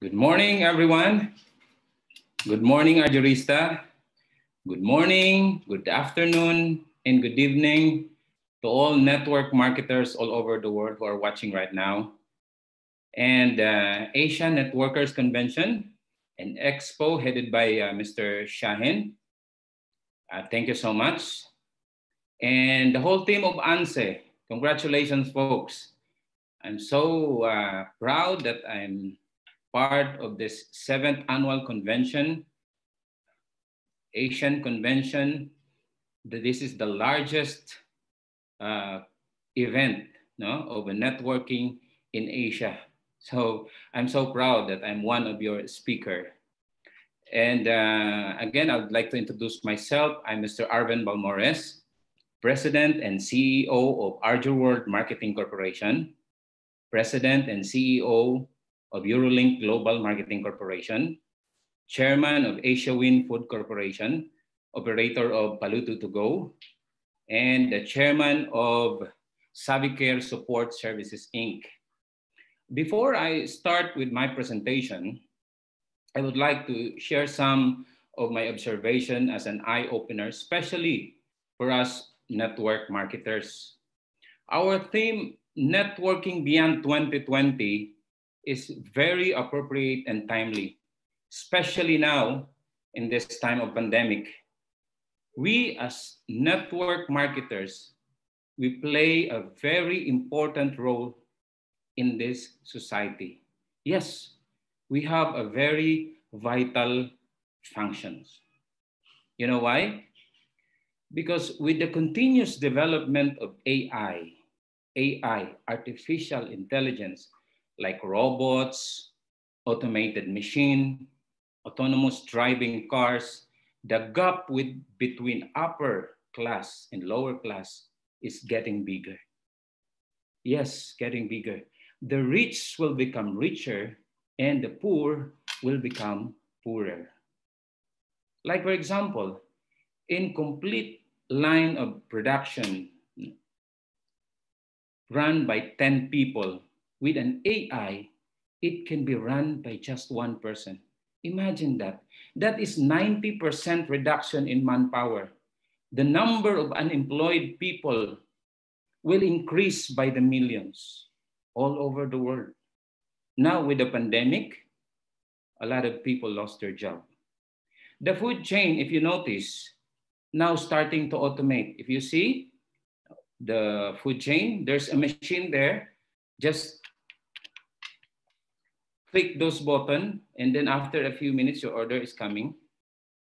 Good morning, everyone. Good morning, Ajurista. Good morning, good afternoon, and good evening to all network marketers all over the world who are watching right now. And Asia Networkers Convention, an expo headed by Mr. Shahin. Thank you so much. And the whole team of ANCE, congratulations, folks. I'm so proud that I'm part of this 7th annual convention, Asian Convention. This is the largest event of a networking in Asia. So I'm so proud that I'm one of your speaker. And again, I would like to introduce myself. I'm Mr. Arven Valmores, President and CEO of Arjur World Marketing Corporation, President and CEO of Eurolink Global Marketing Corporation, Chairman of Asia Win Food Corporation, operator of Paluto to Go, and the Chairman of Savicare Support Services, Inc. Before I start with my presentation, I would like to share some of my observation as an eye-opener, especially for us network marketers. Our theme, Networking Beyond 2020, is very appropriate and timely, especially now in this time of pandemic. We as network marketers, we play a very important role in this society. Yes, we have a very vital functions. You know why? Because with the continuous development of AI, artificial intelligence, like robots, automated machine, autonomous driving cars, the gap between upper class and lower class is getting bigger. Yes, getting bigger. The rich will become richer and the poor will become poorer. Like for example, in complete line of production run by 10 people, with an AI, it can be run by just one person. Imagine that. That is 90% reduction in manpower. The number of unemployed people will increase by the millions all over the world. Now with the pandemic, a lot of people lost their job. The food chain, if you notice, now starting to automate. If you see the food chain, there's a machine there. Just click those buttons, and then after a few minutes, your order is coming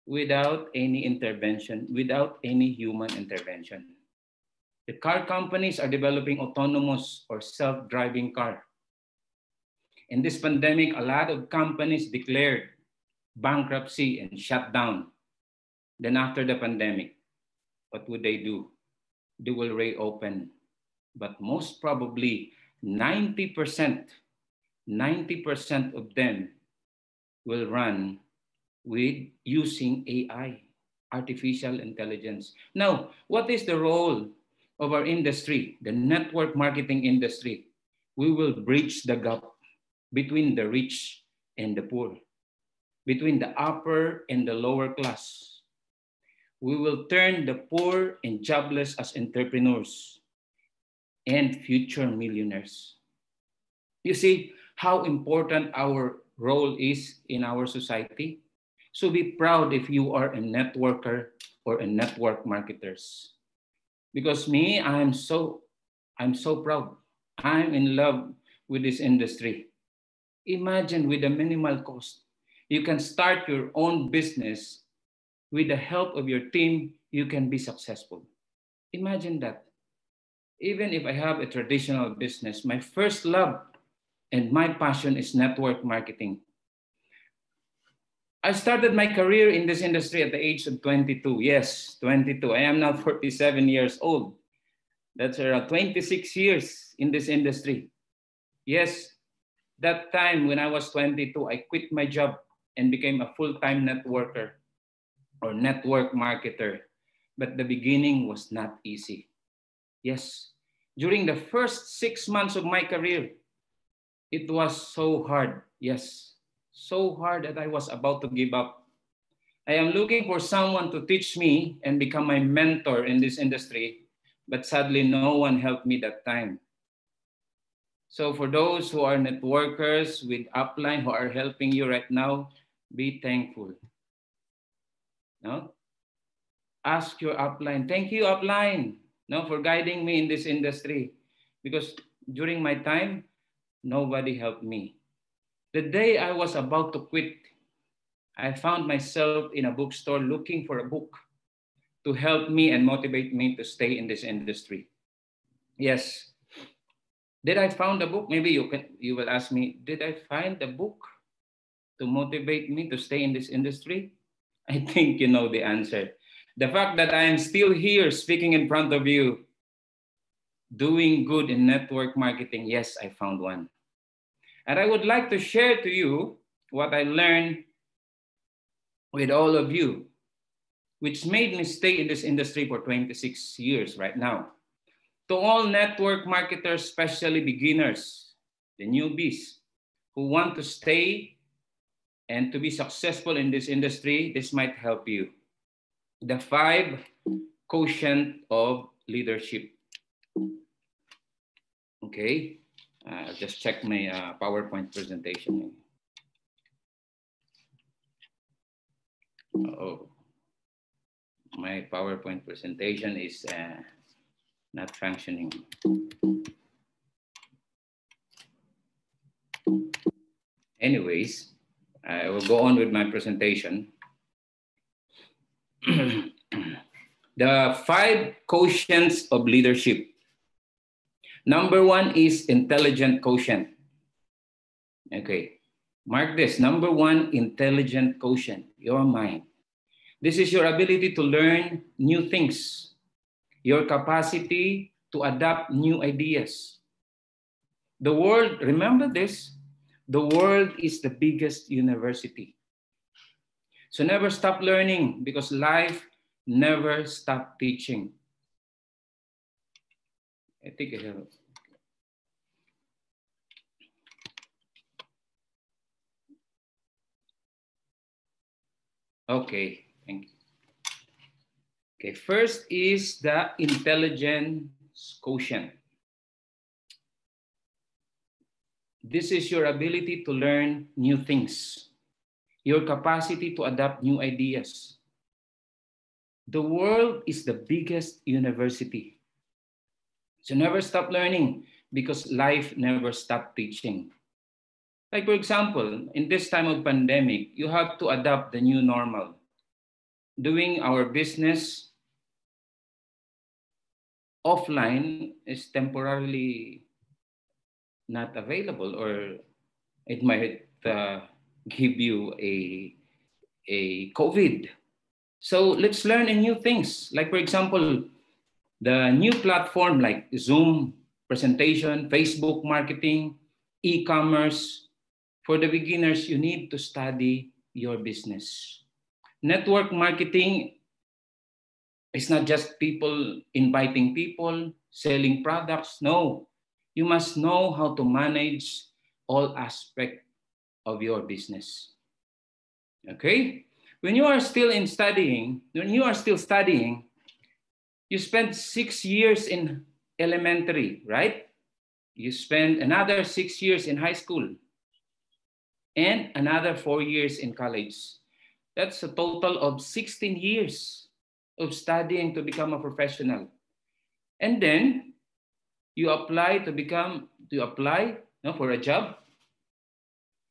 without any intervention, without any human intervention. The car companies are developing autonomous or self-driving car. In this pandemic, a lot of companies declared bankruptcy and shut down. Then after the pandemic, what would they do? They will reopen. But most probably 90% of them will run with using AI, artificial intelligence. Now, what is the role of our industry, the network marketing industry? We will bridge the gap between the rich and the poor, between the upper and the lower class. We will turn the poor and jobless as entrepreneurs and future millionaires. You see how important our role is in our society? So be proud if you are a networker or a network marketers. Because me, I'm so proud. I'm in love with this industry. Imagine with a minimal cost, you can start your own business. With the help of your team, you can be successful. Imagine that. Even if I have a traditional business, my first love and my passion is network marketing. I started my career in this industry at the age of 22. Yes, 22. I am now 47 years old. That's around 26 years in this industry. Yes, that time when I was 22, I quit my job and became a full-time networker or network marketer. But the beginning was not easy. Yes, during the first 6 months of my career, it was so hard. Yes, so hard that I was about to give up. I am looking for someone to teach me and become my mentor in this industry, but sadly, no one helped me that time. So for those who are networkers with upline who are helping you right now, be thankful. No? Ask your upline. Thank you, upline, no, for guiding me in this industry. Because during my time, nobody helped me. The day I was about to quit, I found myself in a bookstore looking for a book to help me and motivate me to stay in this industry. Yes. Did I find a book? Maybe you will ask me, did I find a book to motivate me to stay in this industry? I think you know the answer. The fact that I am still here speaking in front of you, doing good in network marketing, yes, I found one. And I would like to share to you what I learned with all of you, which made me stay in this industry for 26 years right now. To all network marketers, especially beginners, the newbies who want to stay and to be successful in this industry, this might help you. The 5 quotient of leadership. Okay, I'll just check my PowerPoint presentation. Oh, my PowerPoint presentation is not functioning. Anyways, I will go on with my presentation. The 5 quotients of leadership. Number 1 is intelligent quotient. Okay, mark this. Number 1, intelligent quotient, your mind. This is your ability to learn new things, your capacity to adapt new ideas. The world, remember this, the world is the biggest university. So never stop learning because life never stop teaching. I think I have. Okay, thank you. Okay, first is the intelligence quotient. This is your ability to learn new things, your capacity to adapt new ideas. The world is the biggest university. So never stop learning because life never stop teaching. Like for example, in this time of pandemic, you have to adapt the new normal. Doing our business offline is temporarily not available, or it might give you a COVID. So let's learn new things. Like for example, the new platform like Zoom presentation, Facebook marketing, e-commerce. For the beginners, you need to study your business. Network marketing is not just people inviting people, selling products. No, you must know how to manage all aspects of your business. Okay? When you are still studying, you spend 6 years in elementary, right? You spend another 6 years in high school and another 4 years in college. That's a total of 16 years of studying to become a professional. And then you apply for a job.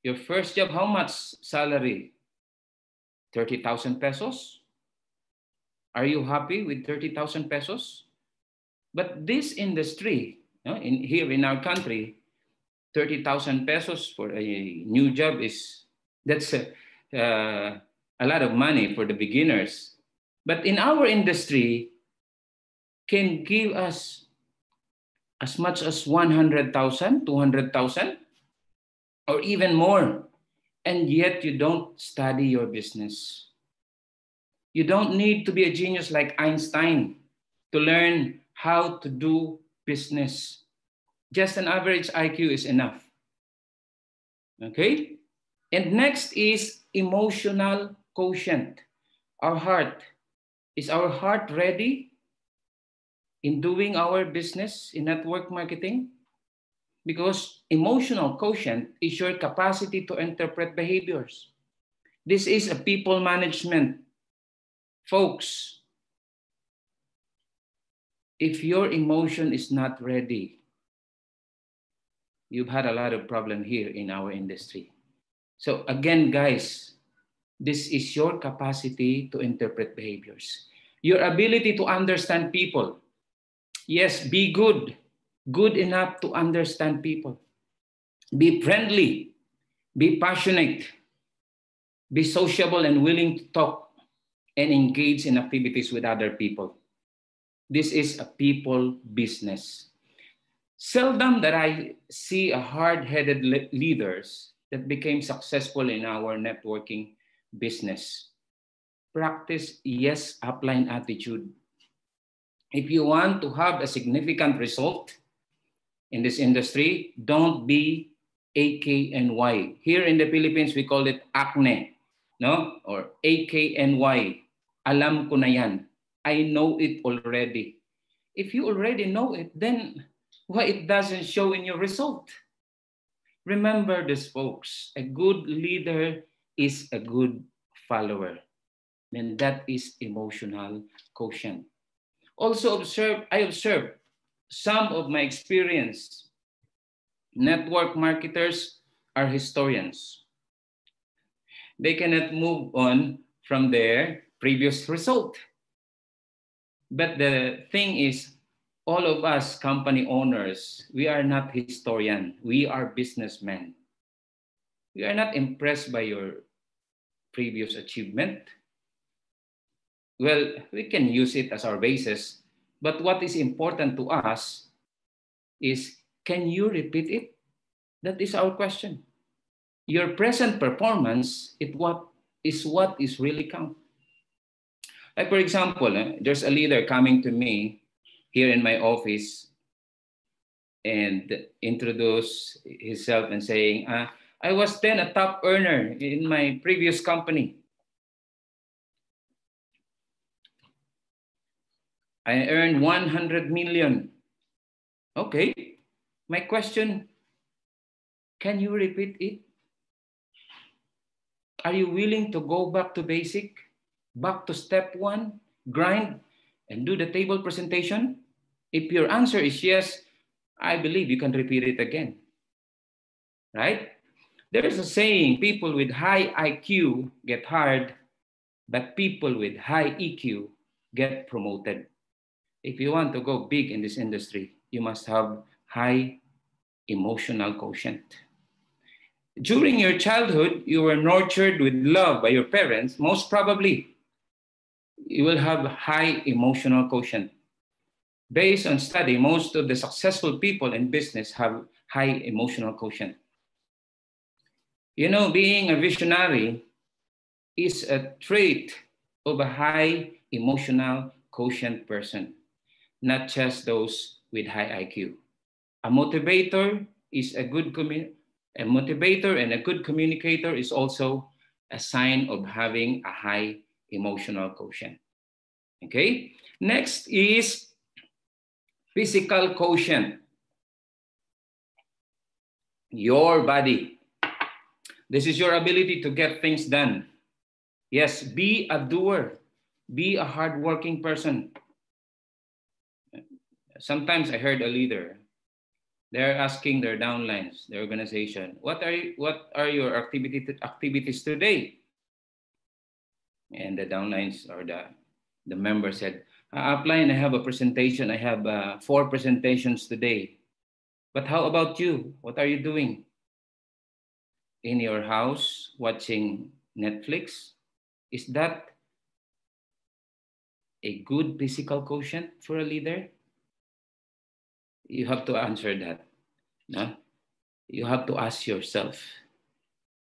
Your first job, how much salary? 30,000 pesos? Are you happy with 30,000 pesos? But this industry, here in our country, 30,000 pesos for a new job that's a lot of money for the beginners. But in our industry, can give us as much as 100,000, 200,000, or even more. And yet you don't study your business. You don't need to be a genius like Einstein to learn how to do business. Just an average IQ is enough. Okay? And next is emotional quotient. Our heart. Is our heart ready in doing our business in network marketing? Because emotional quotient is your capacity to interpret behaviors. This is a people management. Folks, if your emotion is not ready, you've had a lot of problem here in our industry. So again, guys, this is your capacity to interpret behaviors. Your ability to understand people. Yes, be good enough to understand people. Be friendly, be passionate, be sociable and willing to talk and engage in activities with other people. This is a people business. Seldom that I see a hard-headed leaders that became successful in our networking business. Practice yes upline attitude. If you want to have a significant result in this industry, don't be AKNY. Here in the Philippines, we call it acne, no? Or AKNY. Alam ko na yan. I know it already. If you already know it, then why it doesn't show in your result? Remember this, folks. A good leader is a good follower. And that is emotional quotient. Also I observe some of my experience. Network marketers are historians. They cannot move on from their previous result. But the thing is, all of us company owners, we are not historian. We are businessmen. We are not impressed by your previous achievement. Well, we can use it as our basis, but what is important to us is, can you repeat it? That is our question. Your present performance is what is really count. Like for example, there's a leader coming to me here in my office and introduce himself and saying, I was then a top earner in my previous company. I earned 100 million. Okay, my question, can you repeat it? Are you willing to go back to basic, back to step one, grind, and do the table presentation? If your answer is yes, I believe you can repeat it again, right? There's a saying, people with high IQ get hired, but people with high EQ get promoted. If you want to go big in this industry, you must have high emotional quotient. During your childhood, you were nurtured with love by your parents. Most probably, you will have high emotional quotient. Based on study, most of the successful people in business have high emotional quotient. You know, being a visionary is a trait of a high emotional quotient person, not just those with high IQ. A motivator is a motivator and a good communicator is also a sign of having a high emotional quotient. Okay, next is physical quotient. Your body. This is your ability to get things done. Yes, be a doer. Be a hardworking person. Sometimes I heard a leader, they're asking their downlines, their organization, what are your activities today? And the downlines or the member said, upline, I have a presentation. I have 4 presentations today. But how about you? What are you doing? In your house watching Netflix? Is that a good physical quotient for a leader? You have to answer that. No? You have to ask yourself.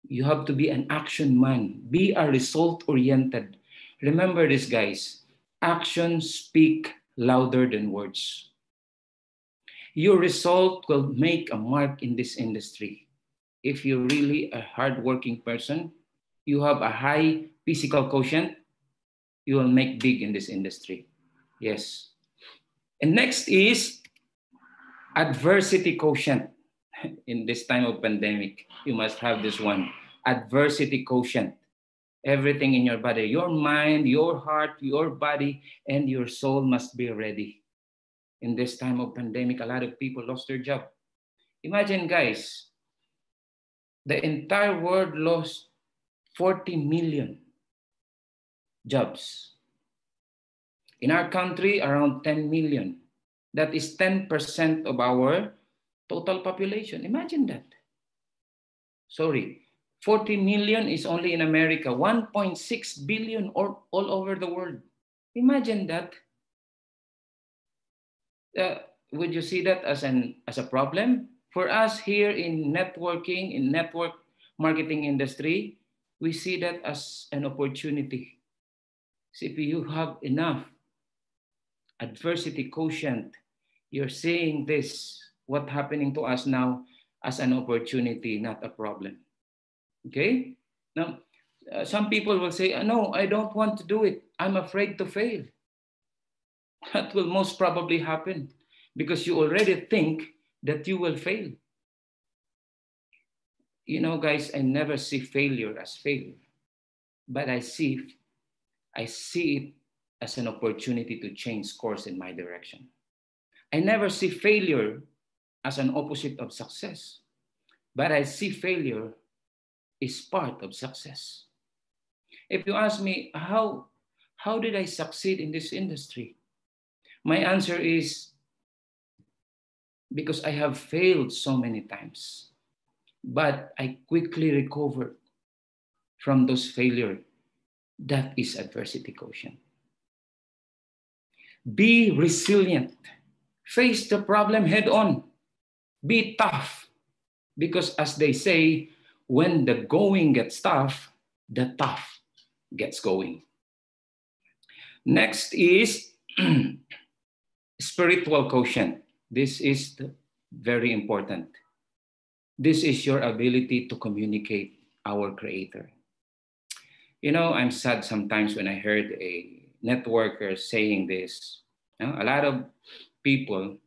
You have to be an action man. Be a result-oriented. Remember this, guys. Actions speak louder than words. Your result will make a mark in this industry. if you're really a hardworking person, you have a high physical quotient, you will make big in this industry. Yes. And next is adversity quotient. In this time of pandemic, you must have this one, adversity quotient. Everything in your body, your mind, your heart, your body, and your soul must be ready. In this time of pandemic, a lot of people lost their job. Imagine, guys, the entire world lost 40 million jobs. In our country, around 10 million. That is 10% of our total population. Imagine that. Sorry, 40 million is only in America, 1.6 billion all over the world. Imagine that. Would you see that as a problem? For us here in networking, in network marketing industry, we see that as an opportunity. So if you have enough adversity quotient, you're seeing this, what's happening to us now, as an opportunity, not a problem. Okay? Now, some people will say, no, I don't want to do it. I'm afraid to fail. That will most probably happen because you already think that you will fail. You know, guys, I never see failure as failure, but I see it as an opportunity to change course in my direction. I never see failure as an opposite of success, but I see failure is part of success. If you ask me, how did I succeed in this industry? My answer is because I have failed so many times, but I quickly recovered from those failures. That is adversity quotient. Be resilient. Face the problem head on. Be tough. Because as they say, when the going gets tough, the tough gets going. Next is spiritual quotient. This is very important. This is your ability to communicate our Creator. You know, I'm sad sometimes when I heard a networker saying this. You know, a lot of people,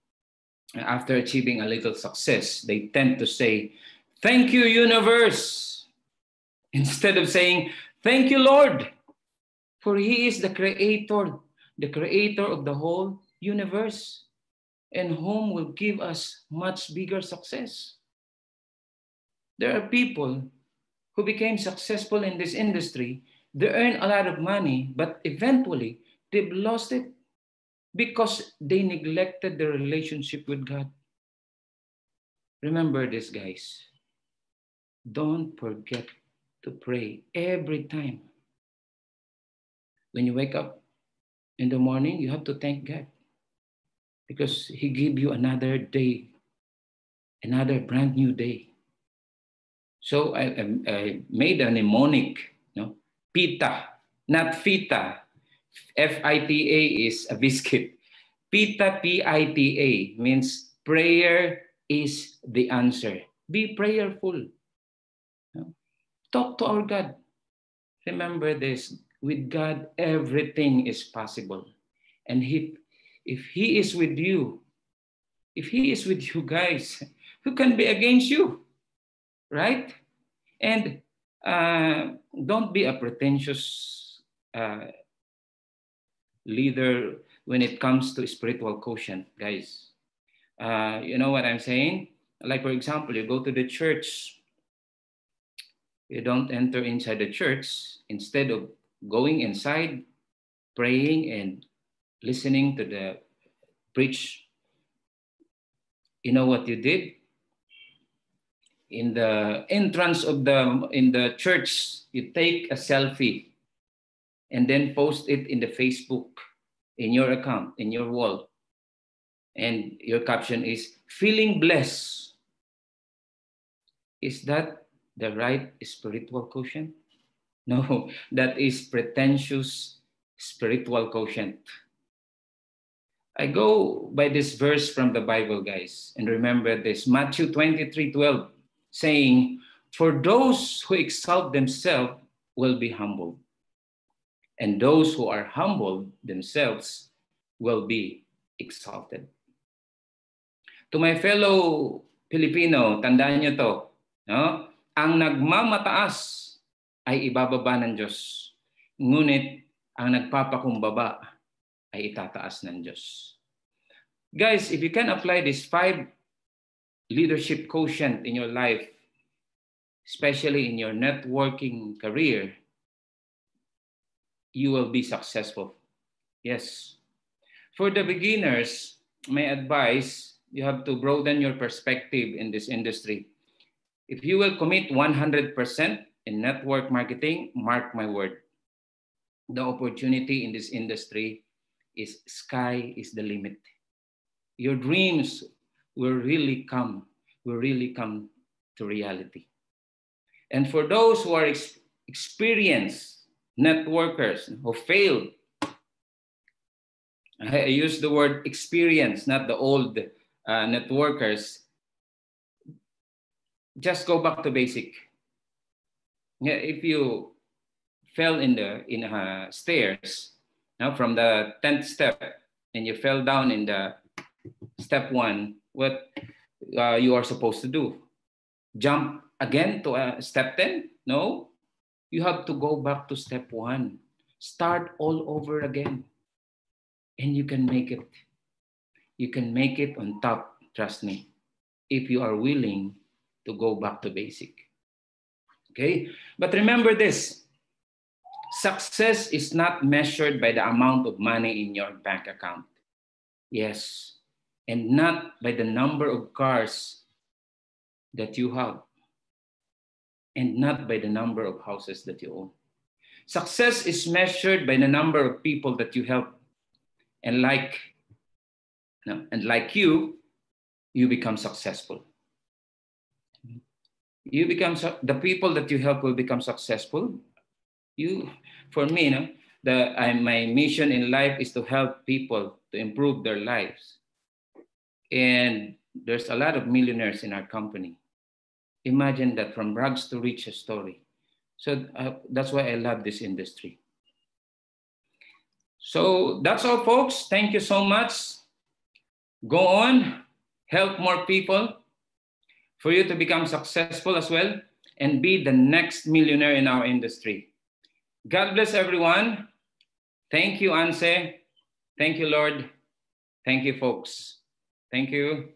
after achieving a little success, they tend to say, "Thank you, universe," instead of saying, "Thank you, Lord," for He is the creator of the whole universe, and whom will give us much bigger success. There are people who became successful in this industry. They earn a lot of money, but eventually they've lost it because they neglected their relationship with God. Remember this, guys. Don't forget to pray every time. When you wake up in the morning, you have to thank God because He gave you another day, another brand new day. So I made a mnemonic, pita, not fita. F-I-T-A is a biscuit. Pita, P-I-T-A, means prayer is the answer. Be prayerful. Talk to our God. Remember this, with God, everything is possible. And if He is with you, guys, who can be against you? Right? And don't be a pretentious leader when it comes to spiritual quotient, guys. You know what I'm saying? Like, for example, you go to the church, you don't enter inside the church. Instead of going inside, praying and listening to the preach, you know what you did? In the entrance of the church, you take a selfie and then post it in the Facebook, in your account, in your wall. And your caption is, "Feeling blessed." Is that the right spiritual quotient? No, that is pretentious spiritual quotient. I go by this verse from the Bible, guys, and remember this, Matthew 23:12, saying, For those who exalt themselves will be humbled, and those who are humbled themselves will be exalted. To my fellow Filipino, tandaan nyo to, no? Ang nagmamataas ay ibababa ng Diyos. Ngunit ang nagpapakumbaba ay itataas ng Diyos. Guys, if you can apply this 5 leadership quotient in your life, especially in your networking career, you will be successful. Yes. For the beginners, my advice, you have to broaden your perspective in this industry. If you will commit 100% in network marketing, mark my word, the opportunity in this industry is sky is the limit. Your dreams will really come to reality. And for those who are experienced networkers who failed, I use the word experience, not the old networkers. Just go back to basic. Yeah, if you fell in stairs, now from the 10th step, and you fell down in the step 1, what you are supposed to do? Jump again to step 10? No, you have to go back to step 1. Start all over again. And you can make it. You can make it on top, trust me, if you are willing to go back to basic. Okay? But remember this, success is not measured by the amount of money in your bank account. Yes. And not by the number of cars that you have. And not by the number of houses that you own. Success is measured by the number of people that you help. And like you become successful. The people that you help will become successful. For me, my mission in life is to help people to improve their lives. And there's a lot of millionaires in our company. Imagine that, from rags to riches story. So that's why I love this industry. So that's all, folks. Thank you so much. Go on, help more people for you to become successful as well and be the next millionaire in our industry. God bless everyone. Thank you, ANCE. Thank you, Lord. Thank you, folks. Thank you.